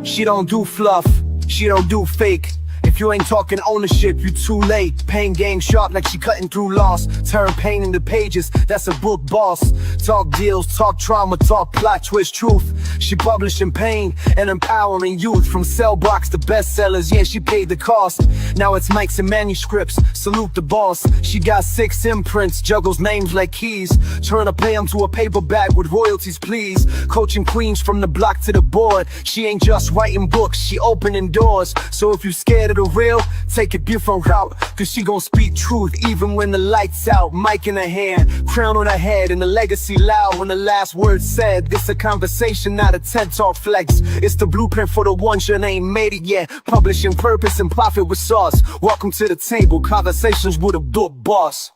She don't do fluff, she don't do fake. If you ain't talking ownership, you too late. Pain game sharp like she cutting through loss. Turn pain into pages, that's a book boss. Talk deals, talk trauma, talk plot twist truth. She publishing pain and empowering youth. From cell blocks to bestsellers, yeah, she paid the cost. Now it's Mics and Manuscripts, salute the boss. She got 6 imprints, juggles names like keys. Trying to pay them to a paperback with royalties, please. Coaching queens from the block to the board. She ain't just writing books, she opening doors. So if you scared of the real, take a different route, cause she gon' speak truth even when the lights out. Mic in her hand, crown on her head, and the legacy loud when the last word said. This a conversation, not a TED Talk flex. It's the blueprint for the ones that ain't made it yet. Publishing purpose and profit with sauce. Welcome to the table, conversations with a book boss.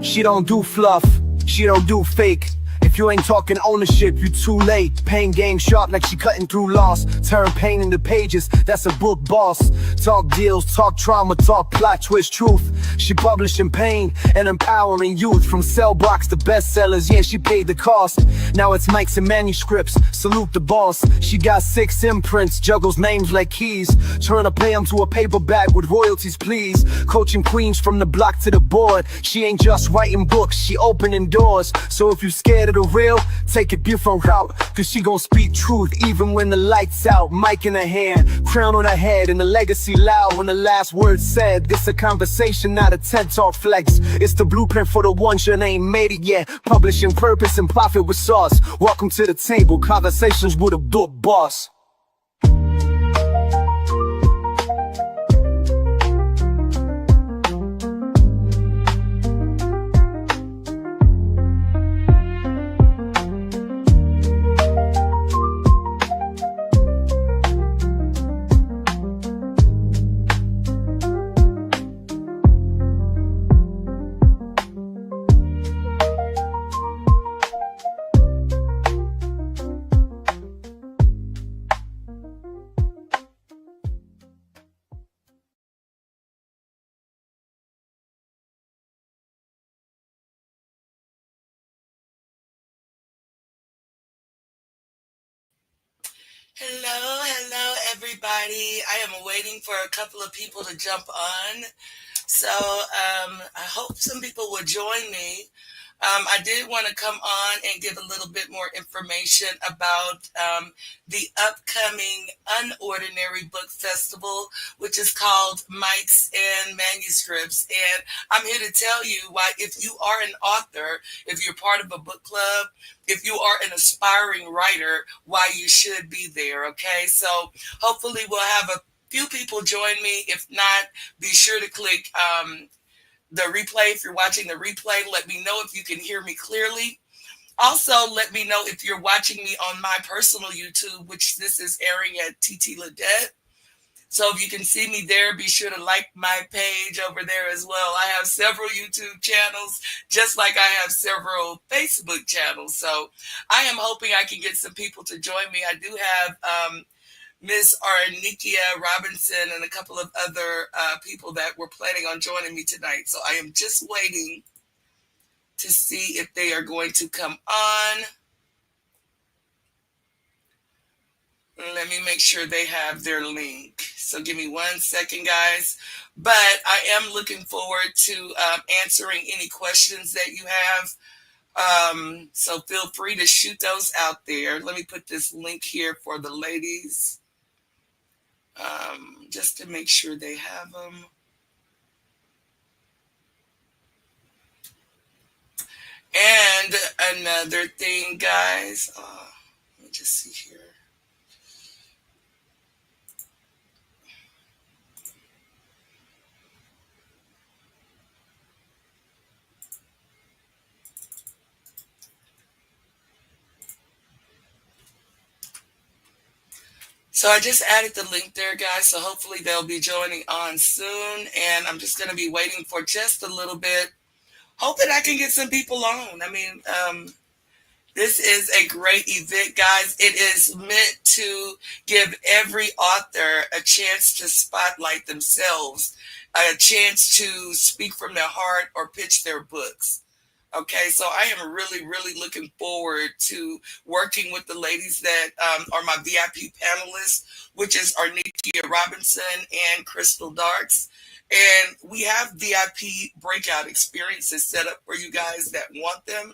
She don't do fluff, she don't do fake. If you ain't talking ownership, you too late. Pain game sharp like she cutting through loss. Turn pain into pages, that's a book boss. Talk deals, talk trauma, talk plot twist truth. She publishing pain and empowering youth. From cell blocks to bestsellers, yeah, she paid the cost. Now it's Mics and Manuscripts, salute the boss. She got 6 imprints, juggles names like keys. Trying to pay them to a paperback with royalties, please. Coaching queens from the block to the board. She ain't just writing books, she opening doors. So if you scared of the real, take a different route, cause she gon' speak truth even when the lights out. Mic in her hand, crown on her head, and the legacy loud when the last word said. This a conversation, not a TED Talk flex. It's the blueprint for the ones that ain't made it yet. Publishing purpose and profit with sauce. Welcome to the table, conversations with a book boss. Hello, everybody. I am waiting for a couple of people to jump on. So I hope some people will join me. I did want to come on and give a little bit more information about the upcoming Unordinary Book Festival, which is called Mics and Manuscripts. And I'm here to tell you why, if you are an author, if you're part of a book club, if you are an aspiring writer, why you should be there, okay? So hopefully we'll have a few people join me. If not, be sure to click the replay. If you're watching the replay, let me know if you can hear me clearly. Also, let me know if you're watching me on my personal YouTube, which this is airing at TT Ledette. So if you can see me there, be sure to like my page over there as well. I have several YouTube channels, just like I have several Facebook channels. So I am hoping I can get some people to join me. I do have Miss Arnikia Robinson and a couple of other people that were planning on joining me tonight. So I am just waiting to see if they are going to come on. Let me make sure they have their link. So give me 1 second, guys. But I am looking forward to answering any questions that you have. So feel free to shoot those out there. Let me put this link here for the ladies, just to make sure they have them. And another thing, guys, let me just see here. So I just added the link there, guys. So hopefully they'll be joining on soon. And I'm just going to be waiting for just a little bit, hoping I can get some people on. I mean, this is a great event, guys. It is meant to give every author a chance to spotlight themselves, a chance to speak from their heart or pitch their books. Okay, so I am really, really looking forward to working with the ladies that are my VIP panelists, which is Arnikia Robinson and Crystal Darks. And we have VIP breakout experiences set up for you guys that want them.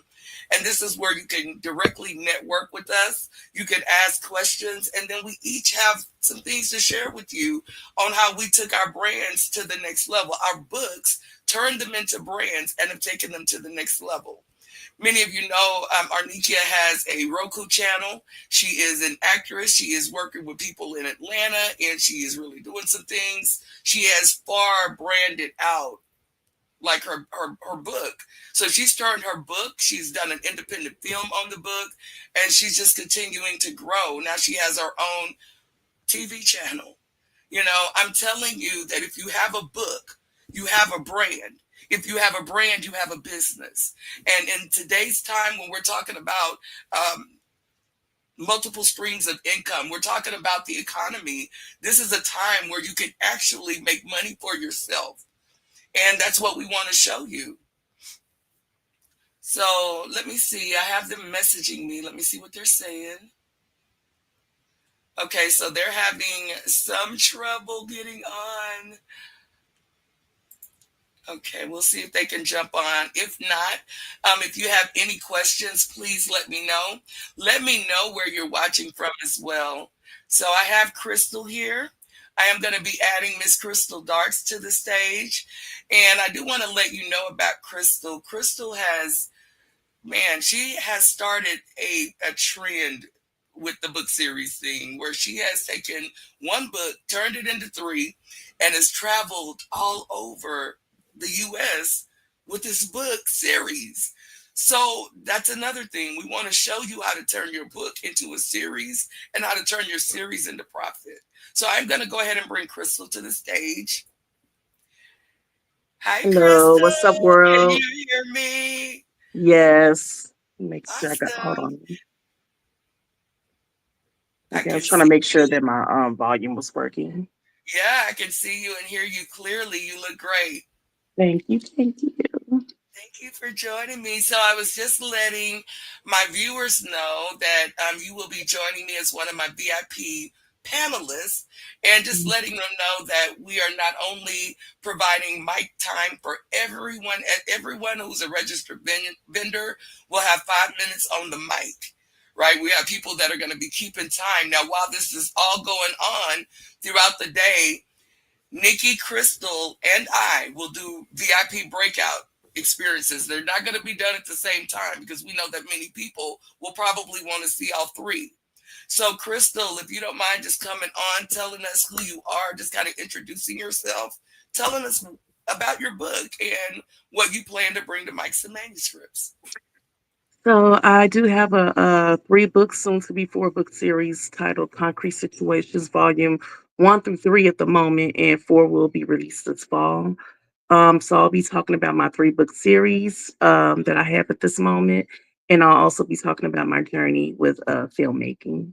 And this is where you can directly network with us. You can ask questions, and then we each have some things to share with you on how we took our brands to the next level. Our books turned them into brands and have taken them to the next level. Many of you know Arnikia has a Roku channel. She is an actress. She is working with people in Atlanta, and she is really doing some things. She has far branded out like her book. So she's turned her book. She's done an independent film on the book, and she's just continuing to grow. Now she has her own TV channel. You know, I'm telling you that if you have a book, you have a brand. If you have a brand, you have a business. And in today's time, when we're talking about multiple streams of income, we're talking about the economy. This is a time where you can actually make money for yourself. And that's what we want to show you. So let me see. I have them messaging me. Let me see what they're saying. Okay, so they're having some trouble getting on. Okay, we'll see if they can jump on. If not, if you have any questions, please let me know. Let me know where you're watching from as well. So I have Crystal here. I am going to be adding Miss Crystal Darks to the stage. And I do want to let you know about Crystal. Crystal has, man, she has started a trend with the book series thing where she has taken one book, turned it into three, and has traveled all over the US with this book series. So that's another thing. We want to show you how to turn your book into a series and how to turn your series into profit. So I'm going to go ahead and bring Crystal to the stage. Hi, Hello, Crystal. what's up, Can world? you hear me? Yes. Make sure I got, hold Awesome. on. I Okay, I was can trying to see make sure you. that my volume was working. Yeah, I can see you and hear you clearly. You look great. Thank you, thank you. Thank you for joining me. So I was just letting my viewers know that you will be joining me as one of my VIP panelists, and just letting them know that we are not only providing mic time for everyone, everyone who's a registered vendor will have 5 minutes on the mic. Right? We have people that are going to be keeping time. Now, while this is all going on throughout the day, Nikki, Crystal, and I will do VIP breakout experiences. They're not going to be done at the same time because we know that many people will probably want to see all three. So, Crystal, if you don't mind just coming on, telling us who you are, just kind of introducing yourself, telling us about your book and what you plan to bring to Mics and Manuscripts. So I do have a 3 book, soon to be 4 book series titled Concrete Situations, Volume 1 through 3 at the moment, and 4 will be released this fall. So I'll be talking about my 3 book series that I have at this moment, and I'll also be talking about my journey with filmmaking.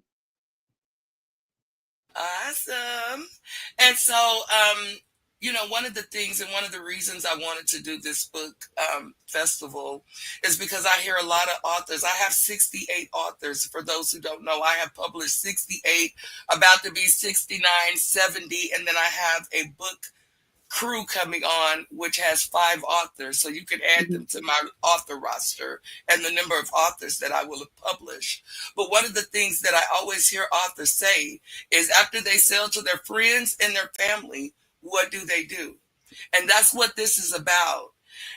Awesome. And so, one of the things and one of the reasons I wanted to do this book festival is because I hear a lot of authors. I have 68 authors. For those who don't know, I have published 68, about to be 69, 70, and then I have a book crew coming on, which has 5 authors. So you can add Mhm. them to my author roster and the number of authors that I will have published. But one of the things that I always hear authors say is after they sell to their friends and their family, what do they do? And that's what this is about.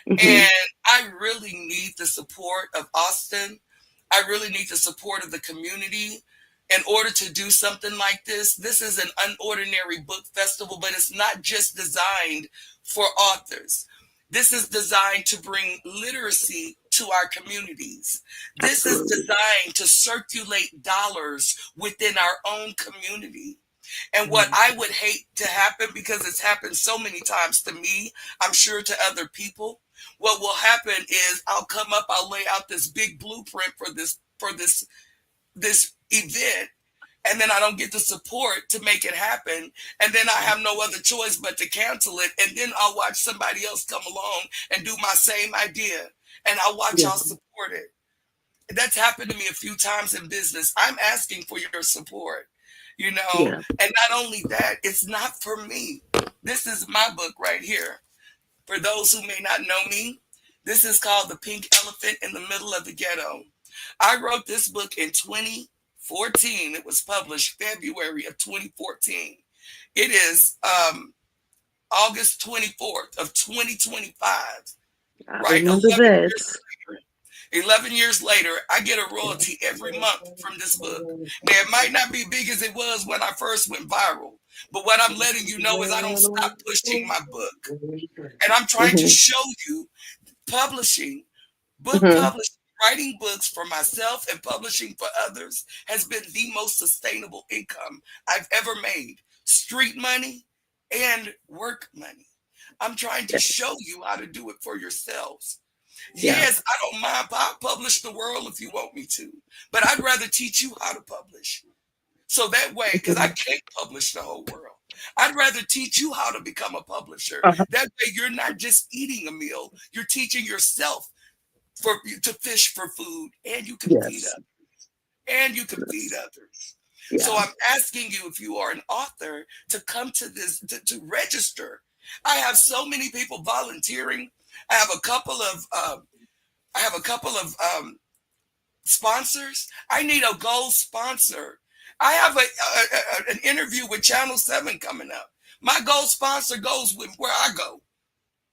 Hmm. And I really need the support of Austin. I really need the support of the community in order to do something like this. This is an unordinary book festival, but it's not just designed for authors. This is designed to bring literacy to our communities. This is Absolutely. designed to circulate dollars within our own community. And what Mhm. I would hate to happen, because it's happened so many times to me, I'm sure to other people, what will happen is I'll come up, I'll lay out this big blueprint for this event, and then I don't get the support to make it happen, and then I have no other choice but to cancel it, and then I'll watch somebody else come along and do my same idea, and I'll watch Yeah. y'all support it. That's happened to me a few times in business. I'm asking for your support, Yeah. and not only that, it's not for me. This is my book right here. For those who may not know me, this is called The Pink Elephant in the Middle of the Ghetto. I wrote this book in 2014. It was published February of 2014. It is August 24th of 2025, I right? remember 11 that. years later. 11 years later, I get a royalty every month from this book. Now, it might not be big as it was when I first went viral, but what I'm letting you know is I don't stop pushing my book. And I'm trying to Hmm. show you publishing, book Hmm. publishing, writing books for myself and publishing for others has been the most sustainable income I've ever made. Street money and work money. I'm trying to show Yes. you how to do it for yourselves. Yeah. Yes, I don't mind publish the world if you want me to, but I'd rather teach you how to publish. So that way, because I Hmm. can't publish the whole world, I'd rather teach you how to become a publisher. Uh-huh. That way, you're not just eating a meal; you're teaching yourself to fish for food, and you can feed Yes. others. And you can feed Yes. others. So Yeah. I'm asking you, if you are an author, to come to this to register. I have so many people volunteering. I have a couple of I have a couple of sponsors. I need a gold sponsor. I have an interview with Channel 7 coming up. My gold sponsor goes with where I go.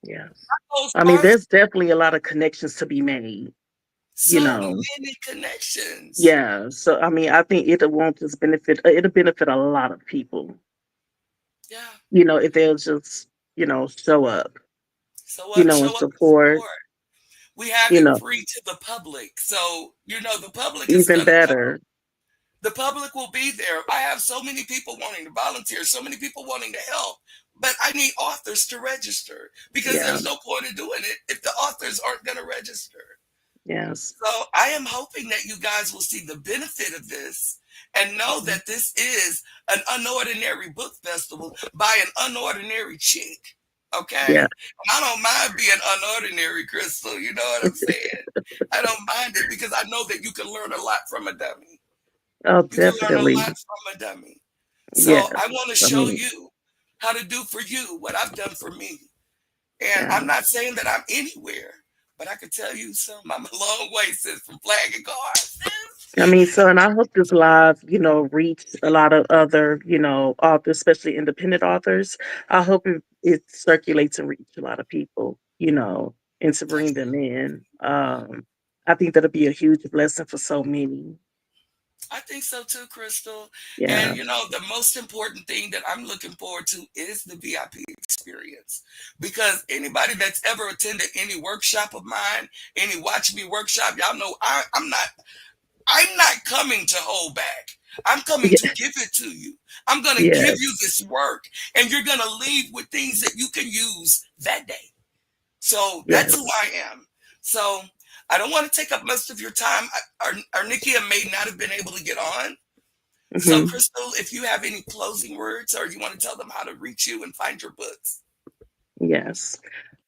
Yes. Gold I mean, sponsor, there's definitely a lot of connections to be made, you so know. many connections. Yeah. So I mean, I think it won't just benefit it'll benefit a lot of people, Yeah. if they'll just, show up, and Show up and support, support. We have you it know, free to the public. So, the public is even going to come. better. The public will be there. I have so many people wanting to volunteer, so many people wanting to help, but I need authors to register because Yeah. there's no point in doing it if the authors aren't going to register. Yes. So I am hoping that you guys will see the benefit of this and know Mhm. that this is an unordinary book festival by an unordinary chick. Okay? Yeah. And I don't mind being unordinary, Crystal. You know what I'm saying? I don't mind it because I know that you can learn a lot from a dummy. Oh, You can learn a definitely. lot from a dummy. So Yes. I want to I show mean, you how to do for you what I've done for me. And yeah. I'm not saying that I'm anywhere, but I can tell you something. I'm a long way since from flagging cars. I mean, so, and I hope this live, reach a lot of other, authors, especially independent authors. I hope it circulates and reach a lot of people, and to bring them in. I think that'll be a huge blessing for so many. I think so too, Crystal. And Yeah. the most important thing that I'm looking forward to is the VIP experience. Because anybody that's ever attended any workshop of mine, any Watch Me workshop, y'all know I'm not coming to hold back. I'm coming to Yeah. give it to you. I'm going to give you Yes. this work, and you're going to leave with things that you can use that day. So that's who Yes. I am. So I don't want to take up most of your time. Arnikia may not have been able to get on. So, Hmm. Crystal, if you have any closing words or you want to tell them how to reach you and find your books. Yes.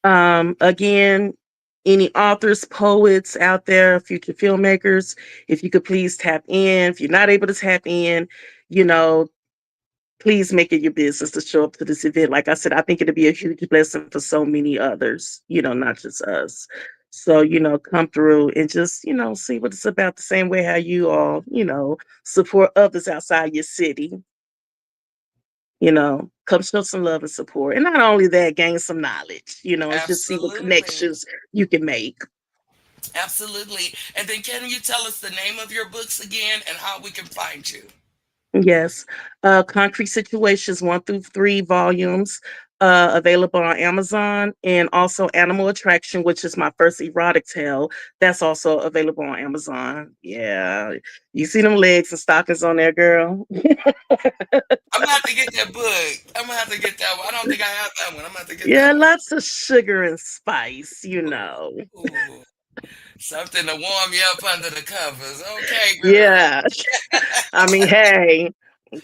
Again, any authors, poets out there, future filmmakers, if you could please tap in. If you're not able to tap in, you know, please make it your business to show up to this event. Like I said, I think it'll be a huge blessing for so many others, not just us. So, come through and just, see what it's about the same way how you all, support others outside your city. Come show some love and support. And not only that, gain some knowledge, and just see what Absolutely. connections you can make. Absolutely. And then can you tell us the name of your books again and how we can find you? Yes. Concrete Situations 1 through 3 volumes, available on Amazon, and also Animal Attraction, which is my first erotic tale. That's also available on Amazon. Yeah. You see them legs and stockings on there, girl? I'm gonna have to get that book. I'm gonna have to get that one. I don't think I have that one. I'm gonna have to get Yeah, that one. lots of sugar and spice. Ooh, something to warm you up under the covers. Okay, girl. Yeah. I mean, hey,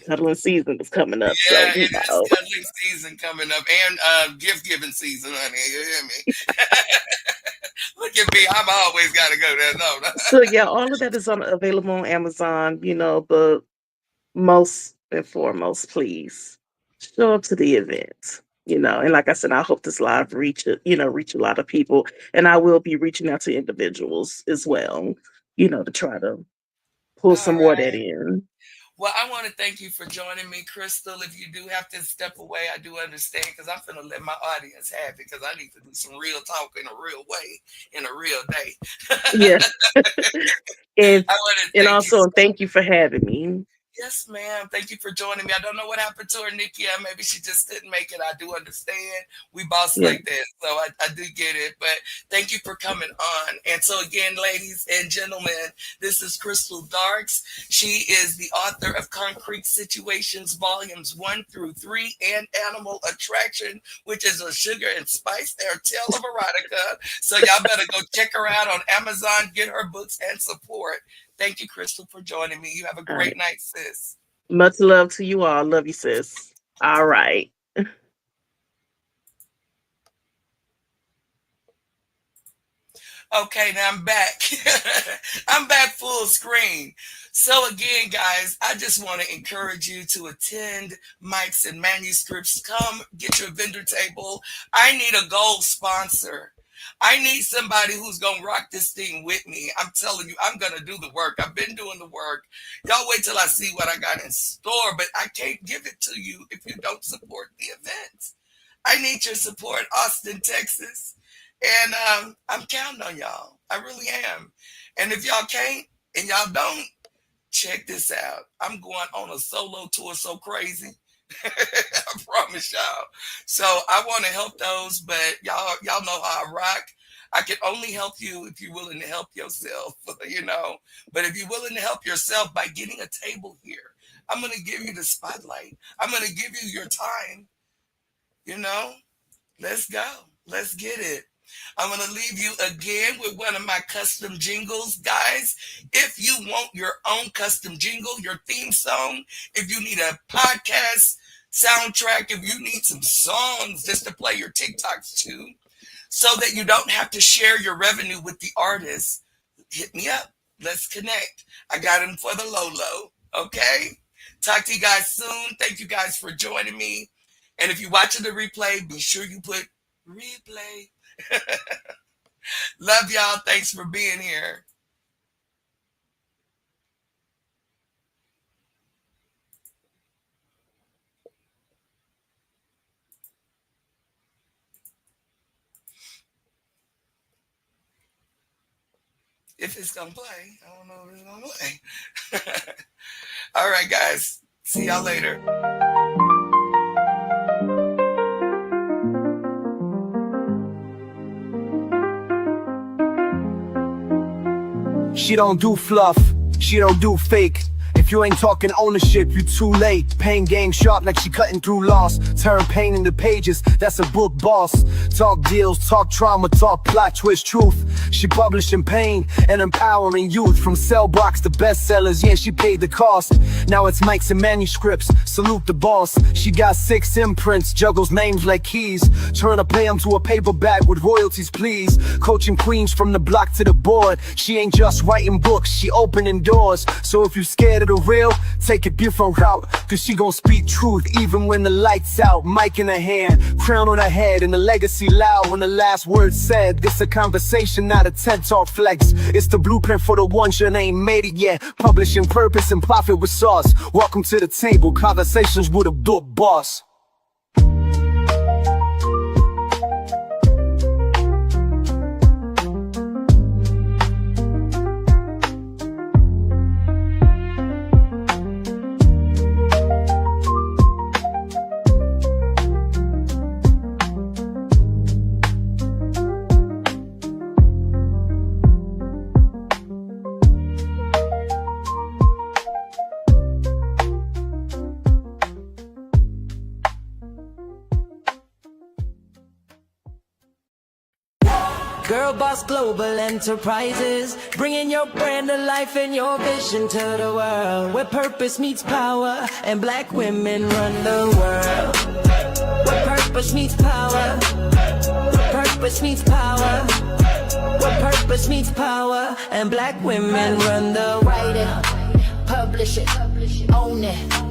cuddling season is coming up, so Yeah, it is cuddling season coming up and gift giving season, honey. You hear me? Look at me. I'm always gotta go there. No, no. So yeah, all of that is available on Amazon, but most and foremost, please show up to the event. And like I said, I hope this live reach a lot of people. And I will be reaching out to individuals as well, to try to pull All some more of right. that in. Well, I want to thank you for joining me, Crystal. If you do have to step away, I do understand because I'm going to let my audience have it because I need to do some real talk in a real way, in a real day. Yeah. and I want to and thank you also so thank you for having me. Yes, ma'am. Thank you for joining me. I don't know what happened to Arnikia. Maybe she just didn't make it. I do understand. We boss Yeah. like that. So I do get it. But thank you for coming on. And so again, ladies and gentlemen, this is Crystal Darks. She is the author of Concrete Situations, Volumes 1 through 3, and Animal Attraction, which is a sugar and spice or tale of erotica. So y'all better go check her out on Amazon, get her books and support. Thank you, Crystal, for joining me. You have a All great right. night, sis. Much love to you all. Love you, sis. All right. Okay, now I'm back. I'm back full screen. So again, guys, I just want to encourage you to attend Mics and Manuscripts. Come get your vendor table. I need a gold sponsor. I need somebody who's going to rock this thing with me. I'm telling you, I'm going to do the work. I've been doing the work. Y'all wait till I see what I got in store, but I can't give it to you if you don't support the event. I need your support, Austin, Texas. And I'm counting on y'all. I really am. And if y'all can't and y'all don't, check this out. I'm going on a solo tour so crazy. I promise y'all. So I want to help those, but y'all know how I rock. I can only help you if you're willing to help yourself, But if you're willing to help yourself by getting a table here, I'm going to give you the spotlight. I'm going to give you your time. Let's go. Let's get it. I'm going to leave you again with one of my custom jingles, guys. If you want your own custom jingle, your theme song, if you need a podcast soundtrack, if you need some songs just to play your TikToks to, so that you don't have to share your revenue with the artist, hit me up. Let's connect. I got him for the low. Okay? Talk to you guys soon. Thank you guys for joining me. And if you're watching the replay, be sure you put replay. Love y'all. Thanks for being here. If it's going to play, I don't know if it's going to play. All right, guys. See y'all later. She don't do fluff, she don't do fake. If you ain't talking ownership, you too late. Pain game sharp like she cutting through loss. Turn pain into pages, that's a book boss. Talk deals, talk trauma, talk plot, twist truth. She publishing pain and empowering youth. From cell blocks to bestsellers, yeah, she paid the cost. Now it's Mics and Manuscripts, salute the boss. She got 6 imprints, juggles names like keys. Turn to pay them to a paperback with royalties, please. Coaching queens from the block to the board. She ain't just writing books, she opening doors. So if you scared of the the real, take a different route. Cause she gon' speak truth even when the lights out. Mic in her hand, crown on her head, and the legacy loud when the last word said. This a conversation, not a TED Talk flex. It's the blueprint for the ones that ain't made it yet. Publishing purpose and profit with sauce. Welcome to the table, conversations with a book boss. Girl Boss Global Enterprises, bringing your brand to life and your vision to the world. Where purpose meets power and black women run the world. Where purpose meets power, where purpose meets power, where purpose meets power and black women run the world. Write it, publish it, own it.